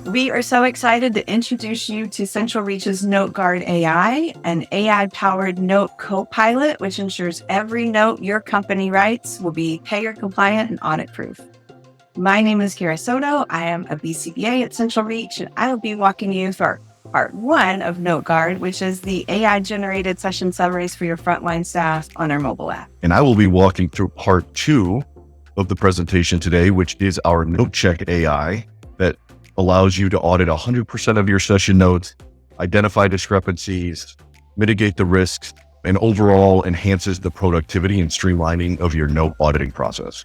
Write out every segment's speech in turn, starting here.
We are so excited to introduce you to CentralReach's NoteGuard AI, an AI-powered note copilot, which ensures every note your company writes will be payer compliant and audit-proof. My name is Kira Soto. I am a BCBA at CentralReach, and I will be walking you through part one of NoteGuard, which is the AI-generated session summaries for your frontline staff on our mobile app. And I will be walking through part two of the presentation today, which is our NoteCheck AI that allows you to audit 100% of your session notes, identify discrepancies, mitigate the risks, and overall enhances the productivity and streamlining of your note auditing process.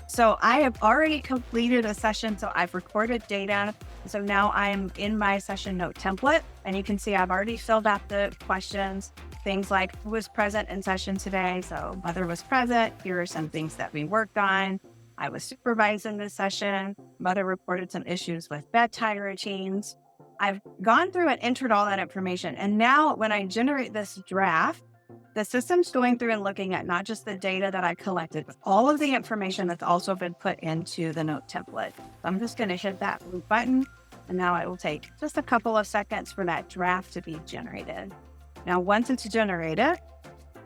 So I have already completed a session. So I've recorded data. So now I'm in my session note template, and you can see I've already filled out the questions, things like who was present in session today. So mother was present. Here are some things that we worked on. I was supervising this session. Mother reported some issues with bedtime routines. I've gone through and entered all that information. And now when I generate this draft, the system's going through and looking at not just the data that I collected, but all of the information that's also been put into the note template. So I'm just going to hit that blue button, and now it will take just a couple of seconds for that draft to be generated. Now, once it's generated,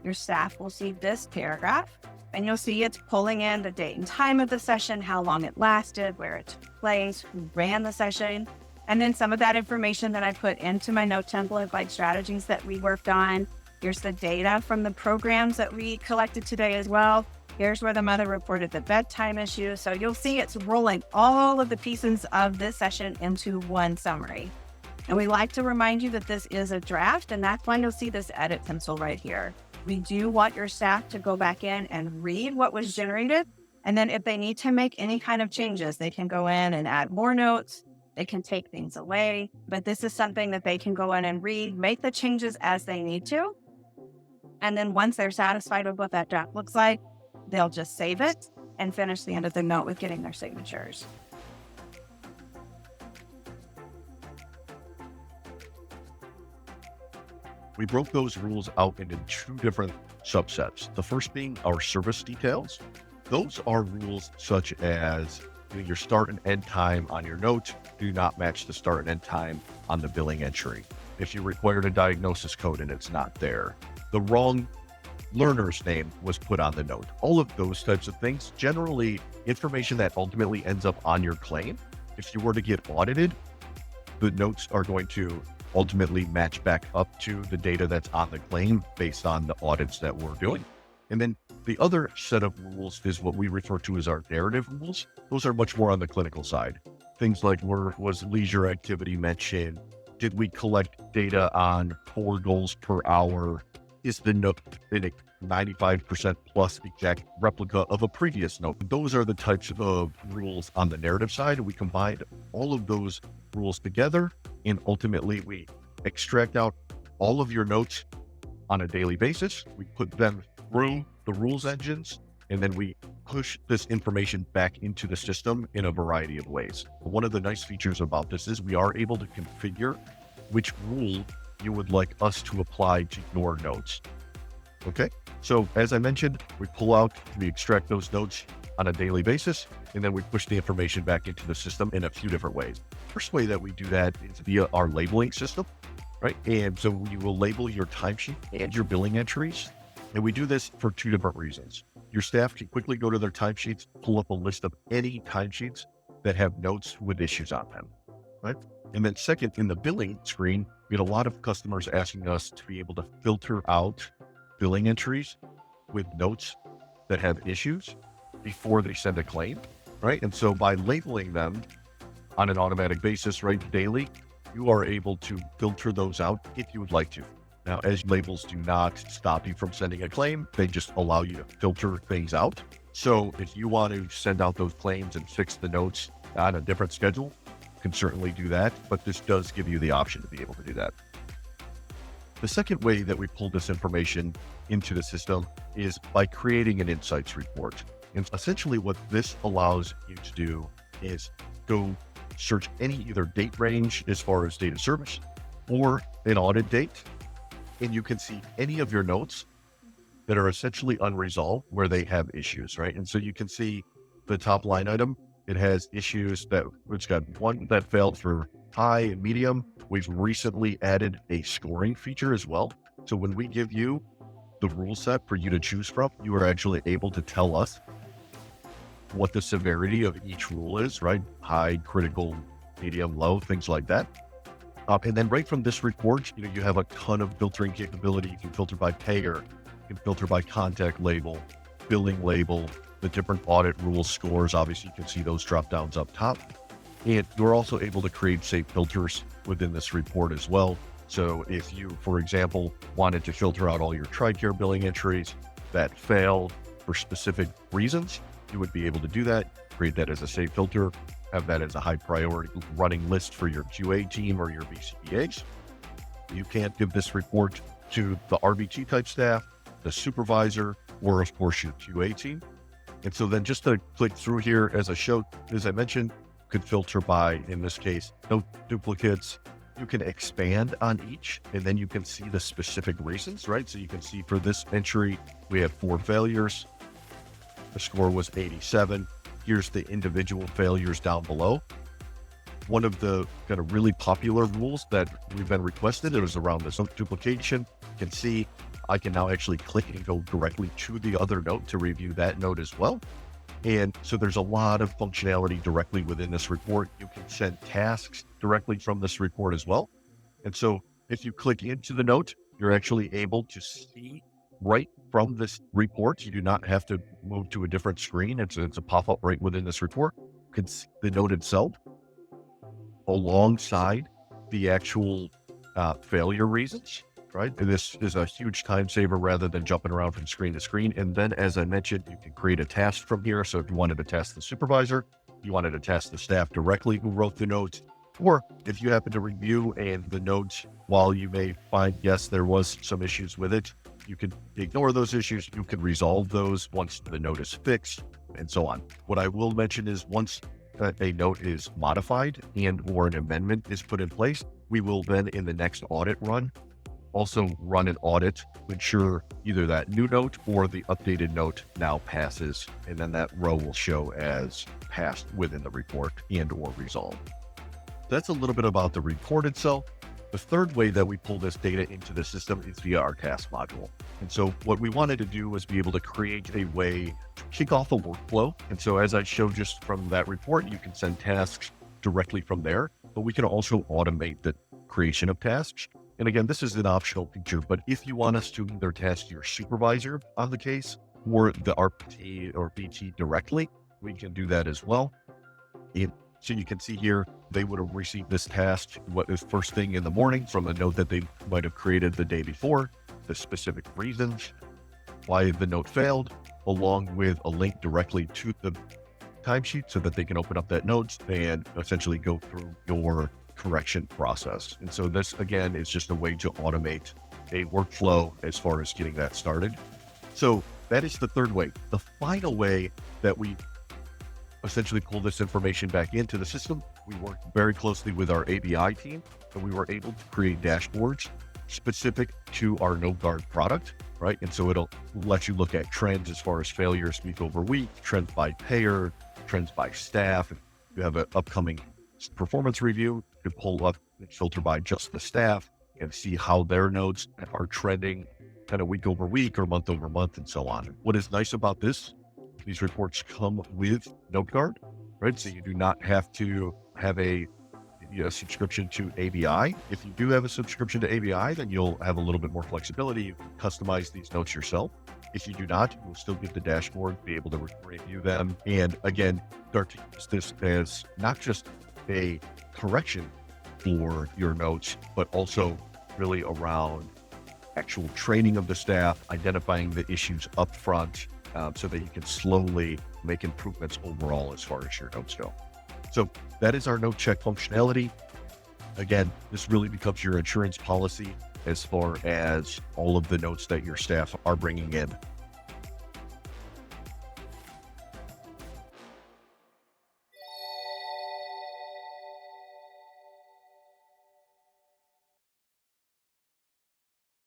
your staff will see this paragraph, and you'll see it's pulling in the date and time of the session, how long it lasted, where it took place, who ran the session, and then some of that information that I put into my note template, like strategies that we worked on. Here's the data from the programs that we collected today as well. Here's where the mother reported the bedtime issue. So you'll see it's rolling all of the pieces of this session into one summary. And we like to remind you that this is a draft, and that's why you'll see this edit pencil right here. We do want your staff to go back in and read what was generated. And then if they need to make any kind of changes, they can go in and add more notes. They can take things away. But this is something that they can go in and read, make the changes as they need to. And then once they're satisfied with what that draft looks like, they'll just save it and finish the end of the note with getting their signatures. We broke those rules out into two different subsets. The first being our service details. Those are rules such as your start and end time on your note do not match the start and end time on the billing entry. If you required a diagnosis code and it's not there, the wrong learner's name was put on the note. All of those types of things, generally information that ultimately ends up on your claim. If you were to get audited, the notes are going to ultimately match back up to the data that's on the claim based on the audits that we're doing. And then the other set of rules is what we refer to as our narrative rules. Those are much more on the clinical side. Things like was leisure activity mentioned? Did we collect data on 4 goals per hour? Is the note in a 95% plus exact replica of a previous note? Those are the types of rules on the narrative side. We combined all of those rules together, and ultimately we extract out all of your notes on a daily basis. We put them through the rules engines, and then we push this information back into the system in a variety of ways. One of the nice features about this is we are able to configure which rule you would like us to apply to your notes. Okay, so as I mentioned, we extract those notes on a daily basis, and then we push the information back into the system in a few different ways. First way that we do that is via our labeling system, right? And so we will label your timesheet and your billing entries. And we do this for two different reasons. Your staff can quickly go to their timesheets, pull up a list of any timesheets that have notes with issues on them, right? And then second, in the billing screen, we had a lot of customers asking us to be able to filter out billing entries with notes that have issues before they send a claim, right? And so by labeling them on an automatic basis, right, daily, you are able to filter those out if you would like to. Now, as labels do not stop you from sending a claim, they just allow you to filter things out. So if you want to send out those claims and fix the notes on a different schedule, can certainly do that, but this does give you the option to be able to do that. The second way that we pull this information into the system is by creating an insights report. And essentially what this allows you to do is go search any either date range as far as date of service or an audit date, and you can see any of your notes that are essentially unresolved where they have issues, right? And so you can see the top line item, it has issues that it's got one that failed for high and medium. We've recently added a scoring feature as well. So when we give you the rule set for you to choose from, you are actually able to tell us what the severity of each rule is, right? High, critical, medium, low, things like that. And then right from this report, you have a ton of filtering capability. You can filter by payer, you can filter by contact label, billing label, the different audit rule scores. Obviously, you can see those drop downs up top. And you're also able to create safe filters within this report as well. So if you, for example, wanted to filter out all your TRICARE billing entries that failed for specific reasons, you would be able to do that, create that as a safe filter, have that as a high priority running list for your QA team or your BCBAs. You can't give this report to the RBT type staff, the supervisor, or of course your QA team. And so then just to click through here, as I mentioned, could filter by, in this case, no duplicates. You can expand on each, and then you can see the specific reasons, right? So you can see for this entry, we have 4 failures. The score was 87. Here's the individual failures down below. One of the kind of really popular rules that we've been requested, it was around this duplication. You can see I can now actually click and go directly to the other note to review that note as well. And so there's a lot of functionality directly within this report. You can send tasks directly from this report as well. And so if you click into the note, you're actually able to see right from this report. You do not have to move to a different screen. It's a pop-up right within this report. You can see the note itself alongside the actual failure reasons. Right? And this is a huge time saver rather than jumping around from screen to screen. And then, as I mentioned, you can create a task from here. So if you wanted to task the supervisor, you wanted to task the staff directly who wrote the note, or if you happen to review and the note, while you may find, yes, there was some issues with it, you can ignore those issues. You can resolve those once the note is fixed and so on. What I will mention is once a note is modified and or an amendment is put in place, we will then in the next audit run also run an audit to ensure either that new note or the updated note now passes, and then that row will show as passed within the report and or resolved. That's a little bit about the report itself. The third way that we pull this data into the system is via our task module. And so what we wanted to do was be able to create a way to kick off a workflow. And so as I showed just from that report, you can send tasks directly from there, but we can also automate the creation of tasks. And again, this is an optional feature, but if you want us to either task your supervisor on the case or the RPT or BT directly, we can do that as well. So you can see here, they would have received this task, what is first thing in the morning from a note that they might have created the day before, the specific reasons why the note failed, along with a link directly to the timesheet so that they can open up that note and essentially go through your correction process. And so this, again, is just a way to automate a workflow as far as getting that started. So that is the third way. The final way that we essentially pull this information back into the system, we work very closely with our ABI team, and we were able to create dashboards specific to our NoteGuard product, right? And so it'll let you look at trends as far as failures week over week, trends by payer, trends by staff. If you have an upcoming performance review, you can pull up and filter by just the staff and see how their notes are trending kind of week over week or month over month and so on. What is nice about this, these reports come with NoteGuard, right? So you do not have to have a subscription to ABI. If you do have a subscription to ABI, then you'll have a little bit more flexibility. You can customize these notes yourself. If you do not, you'll still get the dashboard, be able to review them. And again, start to use this as not just a correction for your notes, but also really around actual training of the staff, identifying the issues up front, so that you can slowly make improvements overall as far as your notes go. So that is our note check functionality. Again, this really becomes your insurance policy as far as all of the notes that your staff are bringing in.